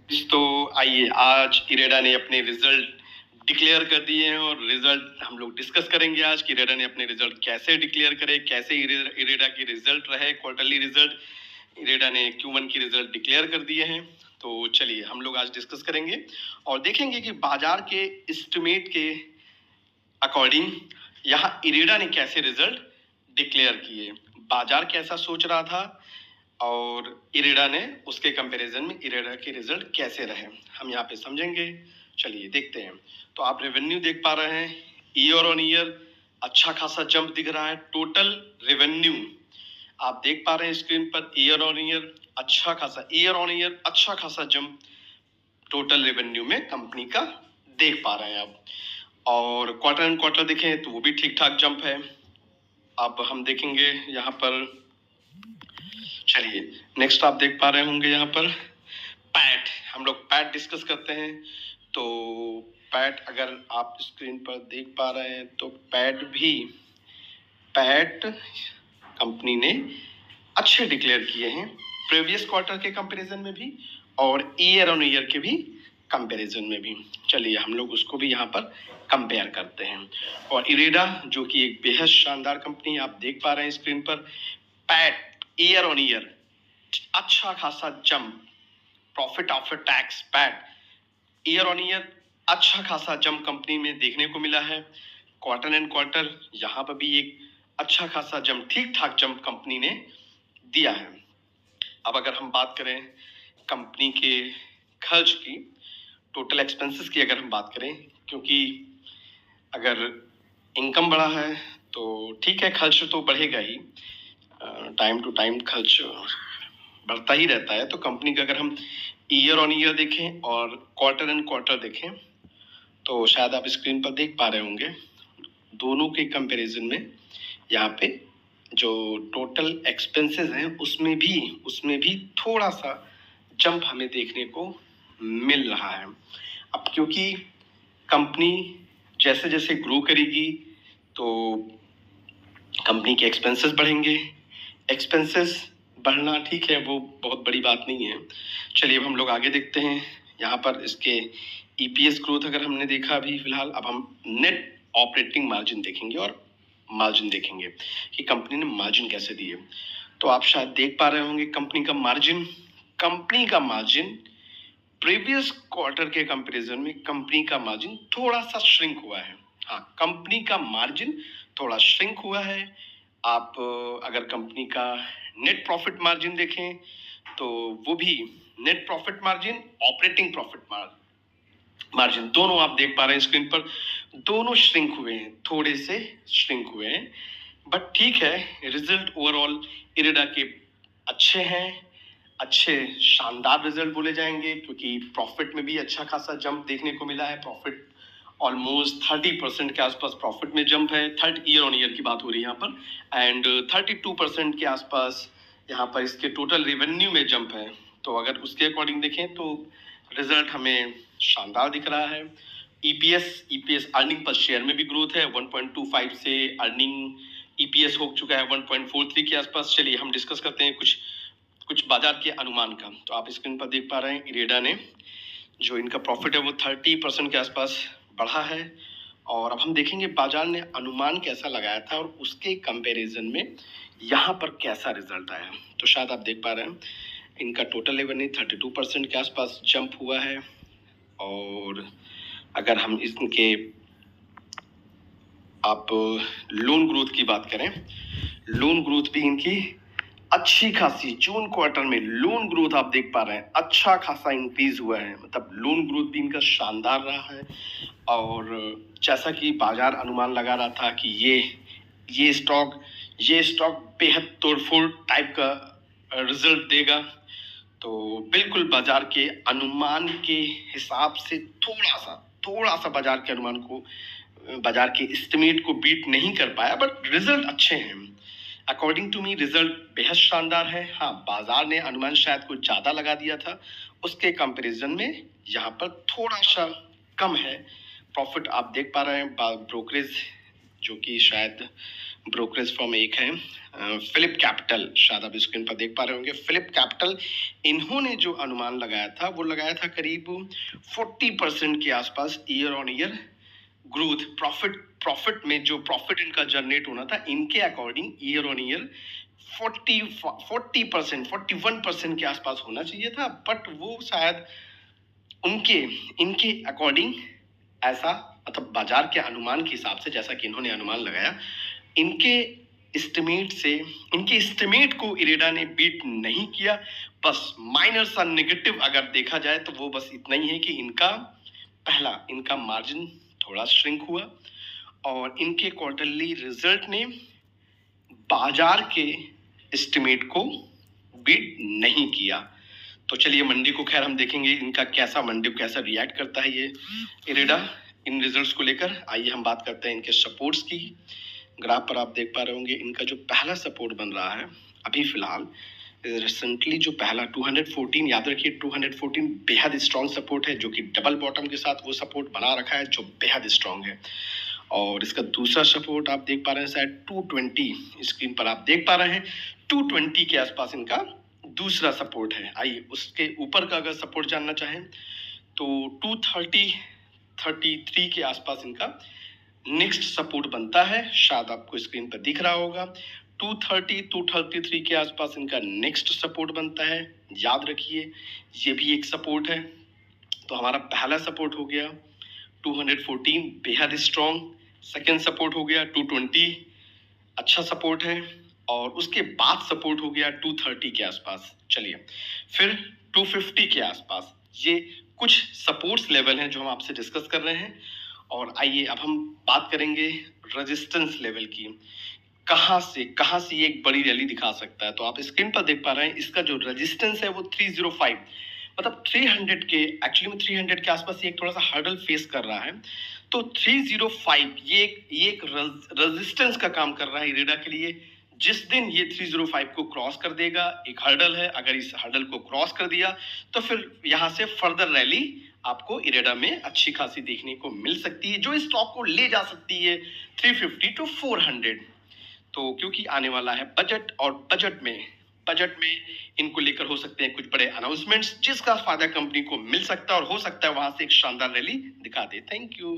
तो आइए आज इरेडा ने अपने रिजल्ट डिक्लेयर कर दिए हैं और रिजल्ट हम लोग डिस्कस करेंगे आज कि इरेडा ने अपने रिजल्ट कैसे डिक्लेयर करे, कैसे इरेडा की रिजल्ट रहे, क्वार्टरली रिजल्ट इरेडा ने Q1 की रिजल्ट डिक्लेयर कर दिए हैं। तो चलिए हम लोग आज डिस्कस करेंगे और देखेंगे कि बाजार के एस्टिमेट के अकॉर्डिंग यहाँ इरेडा ने कैसे रिजल्ट डिक्लेयर किए, बाजार कैसा सोच रहा था और इरेडा ने उसके कंपैरिजन में इरेडा के रिजल्ट कैसे रहे हम यहाँ पे समझेंगे। चलिए देखते हैं। तो आप रेवेन्यू देख पा रहे हैं, ईयर ऑन ईयर अच्छा खासा जंप दिख रहा है। टोटल रेवेन्यू आप देख पा रहे हैं स्क्रीन पर, ईयर ऑन ईयर अच्छा खासा जंप टोटल रेवेन्यू में कंपनी का देख पा रहे हैं आप। और क्वार्टर एंड क्वार्टर देखें तो वो भी ठीक ठाक जंप है। अब हम देखेंगे यहाँ पर, चलिए नेक्स्ट आप देख पा रहे होंगे यहाँ पर पैट, हम लोग पैट डिस्कस करते हैं। तो पैट अगर आप स्क्रीन पर देख पा रहे हैं तो पैट कंपनी ने अच्छे डिक्लेयर किए हैं प्रीवियस क्वार्टर के कंपैरिजन में भी और ईयर ऑन ईयर के भी कंपैरिजन में भी। चलिए हम लोग उसको भी यहाँ पर कंपेयर करते हैं। और इरेडा जो कि एक बेहद शानदार कंपनी आप देख पा रहे हैं स्क्रीन पर, पैट ईयर ऑन ईयर अच्छा खासा jump, profit after tax PAT year on year अच्छा खासा जंप कंपनी में देखने को मिला है। क्वार्टर एंड क्वार्टर यहाँ पर भी एक अच्छा खासा जंप, ठीक ठाक जंप कंपनी ने दिया है। अब अगर हम बात करें कंपनी के खर्च की, टोटल एक्सपेंसेस की अगर हम बात करें, क्योंकि अगर इनकम बढ़ा है तो ठीक है, खर्च तो बढ़ेगा ही, टाइम टू टाइम खर्च बढ़ता ही रहता है। तो कंपनी का अगर हम ईयर ऑन ईयर देखें और क्वार्टर एंड क्वार्टर देखें तो शायद आप स्क्रीन पर देख पा रहे होंगे दोनों के कंपैरिजन में यहाँ पे जो टोटल एक्सपेंसेस हैं उसमें भी थोड़ा सा जंप हमें देखने को मिल रहा है। अब क्योंकि कंपनी जैसे जैसे ग्रो करेगी तो कंपनी के एक्सपेंसेस बढ़ेंगे। एक्सपेंसेस बढ़ना ठीक है, वो बहुत बड़ी बात नहीं है। चलिए अब हम लोग आगे देखते हैं। यहाँ पर इसके ईपीएस ग्रोथ अगर हमने देखा अभी फिलहाल, अब हम नेट ऑपरेटिंग मार्जिन देखेंगे और मार्जिन देखेंगे कि कंपनी ने मार्जिन कैसे दिए। तो आप शायद देख पा रहे होंगे कंपनी का मार्जिन प्रीवियस क्वार्टर के कंपैरिजन में कंपनी का मार्जिन थोड़ा सा श्रिंक हुआ है। हाँ, कंपनी का मार्जिन थोड़ा श्रिंक हुआ है। आप अगर कंपनी का नेट प्रॉफिट मार्जिन देखें तो वो भी net profit margin, operating profit margin दोनों आप देख पा रहे हैं स्क्रीन पर, दोनों श्रिंक हुए हैं, थोड़े से श्रिंक हुए हैं। बट ठीक है, रिजल्ट ओवरऑल इरेडा के अच्छे हैं, अच्छे शानदार रिजल्ट बोले जाएंगे क्योंकि प्रॉफिट में भी अच्छा खासा जंप देखने को मिला है। प्रॉफिट ऑलमोस्ट 30% के आसपास प्रॉफिट में जंप है। थर्ड ईयर ऑन ईयर की बात हो रही है यहाँ पर, एंड 32% के आसपास यहाँ पर इसके टोटल रेवेन्यू में जंप है। तो अगर उसके अकॉर्डिंग देखें तो रिजल्ट हमें शानदार दिख रहा है। ईपीएस अर्निंग पर शेयर में भी ग्रोथ है, 1.25 से अर्निंग ईपीएस हो चुका है 1.43 के आसपास। चलिए हम डिस्कस करते हैं कुछ बाजार के अनुमान का। तो आप स्क्रीन पर देख पा रहे हैं इरेडा ने जो इनका प्रॉफिट है वो 30% के आसपास बढ़ा है। और अब हम देखेंगे बाजार ने अनुमान कैसा लगाया था और उसके कंपैरिजन में यहाँ पर कैसा रिजल्ट आया। तो शायद आप देख पा रहे हैं इनका टोटल रेवेन्यू 32% के आसपास जंप हुआ है। और अगर हम इनके आप लोन ग्रोथ की बात करें, लोन ग्रोथ भी इनकी अच्छी खासी, जून क्वार्टर में लोन ग्रोथ आप देख पा रहे हैं अच्छा खासा इंक्रीज हुआ है, मतलब लोन ग्रोथ भी इनका शानदार रहा है। और जैसा कि बाजार अनुमान लगा रहा था कि ये स्टॉक बेहद तोड़फोड़ टाइप का रिजल्ट देगा, तो बिल्कुल बाजार के अनुमान के हिसाब से थोड़ा सा बाजार के एस्टिमेट को बीट नहीं कर पाया, बट रिजल्ट अच्छे हैं। अकॉर्डिंग टू मी रिजल्ट बेहद शानदार है। हाँ, बाजार ने अनुमान शायद कुछ ज्यादा लगा दिया था, उसके कंपैरिजन में यहाँ पर थोड़ा सा कम है। प्रॉफिट आप देख पा रहे हैं, ब्रोकरेज जो कि शायद ब्रोकरेज फर्म एक है फिलिप कैपिटल, शायद आप स्क्रीन पर देख पा रहे होंगे, फिलिप कैपिटल। इन्होंने जो अनुमान लगाया था वो लगाया था करीब 40% के आसपास year on year growth, profit में जो प्रॉफिट इनका जनरेट होना था इनके अकॉर्डिंग ईयर ऑन ईयर 40% 41% के आसपास होना चाहिए था, बट वो शायद उनके इनके अकॉर्डिंग ऐसा, मतलब बाजार के अनुमान के हिसाब से जैसा कि इन्होंने अनुमान लगाया, इनके इनके एस्टिमेट को इरेडा ने बीट नहीं किया। बस माइनर सा नेगेटिव अगर देखा जाए तो वो बस इतना ही है कि इनका मार्जिन थोड़ा श्रिंक हुआ और इनके क्वार्टरली रिजल्ट ने बाजार के एस्टिमेट को बीट नहीं किया। तो चलिए मंडी को खैर हम देखेंगे इनका मंडी को कैसा रिएक्ट करता है ये इरेडा इन रिजल्ट्स को लेकर। आइए हम बात करते हैं इनके सपोर्ट्स की। ग्राफ पर आप देख पा रहे होंगे इनका जो पहला सपोर्ट बन रहा है अभी फिलहाल रिसेंटली, जो पहला 214, याद रखिए 214 बेहद स्ट्रॉन्ग सपोर्ट है, जो कि डबल बॉटम के साथ वो सपोर्ट बना रखा है जो बेहद स्ट्रॉन्ग है। और इसका दूसरा सपोर्ट आप देख पा रहे हैं शायद 220, स्क्रीन पर आप देख पा रहे हैं 220 के आसपास इनका दूसरा सपोर्ट है। आइए उसके ऊपर का अगर सपोर्ट जानना चाहें तो 233 के आसपास इनका नेक्स्ट सपोर्ट बनता है, शायद आपको स्क्रीन पर दिख रहा होगा। 233 के आसपास इनका नेक्स्ट सपोर्ट बनता है, याद रखिए ये भी एक सपोर्ट है। तो हमारा पहला सपोर्ट हो गया 214 बेहद स्ट्रॉन्ग, सेकेंड सपोर्ट हो गया 220 अच्छा सपोर्ट है, और उसके बाद सपोर्ट हो गया 230 के आसपास। चलिए फिर 250 के आसपास, ये कुछ सपोर्ट्स लेवल हैं जो हम आपसे डिस्कस कर रहे हैं। और आइए अब हम बात करेंगे रेजिस्टेंस लेवल की, कहां से ये एक बड़ी रैली दिखा सकता है। तो आप स्क्रीन पर देख पा रहे हैं इसका जो रेजिस्टेंस है वो 305, मतलब 300 के, एक्चुअली में 300 के आसपास ये एक थोड़ा सा हर्डल फेस कर रहा है। तो 305 ये एक रेजिस्टेंस का काम कर रहा है इरेडा के लिए। जिस दिन ये 305 को क्रॉस कर देगा, एक हर्डल है, अगर इस हर्डल को क्रॉस कर दिया तो फिर यहाँ से फर्दर रैली आपको इरेडा में अच्छी खासी देखने को मिल सकती है, जो स्टॉक को ले जा सकती है 350 टू 400। तो क्योंकि आने वाला है बजट, और बजट में इनको लेकर हो सकते हैं कुछ बड़े अनाउंसमेंट्स, जिसका फायदा कंपनी को मिल सकता है और हो सकता है वहां से एक शानदार रैली दिखा दे। Thank you.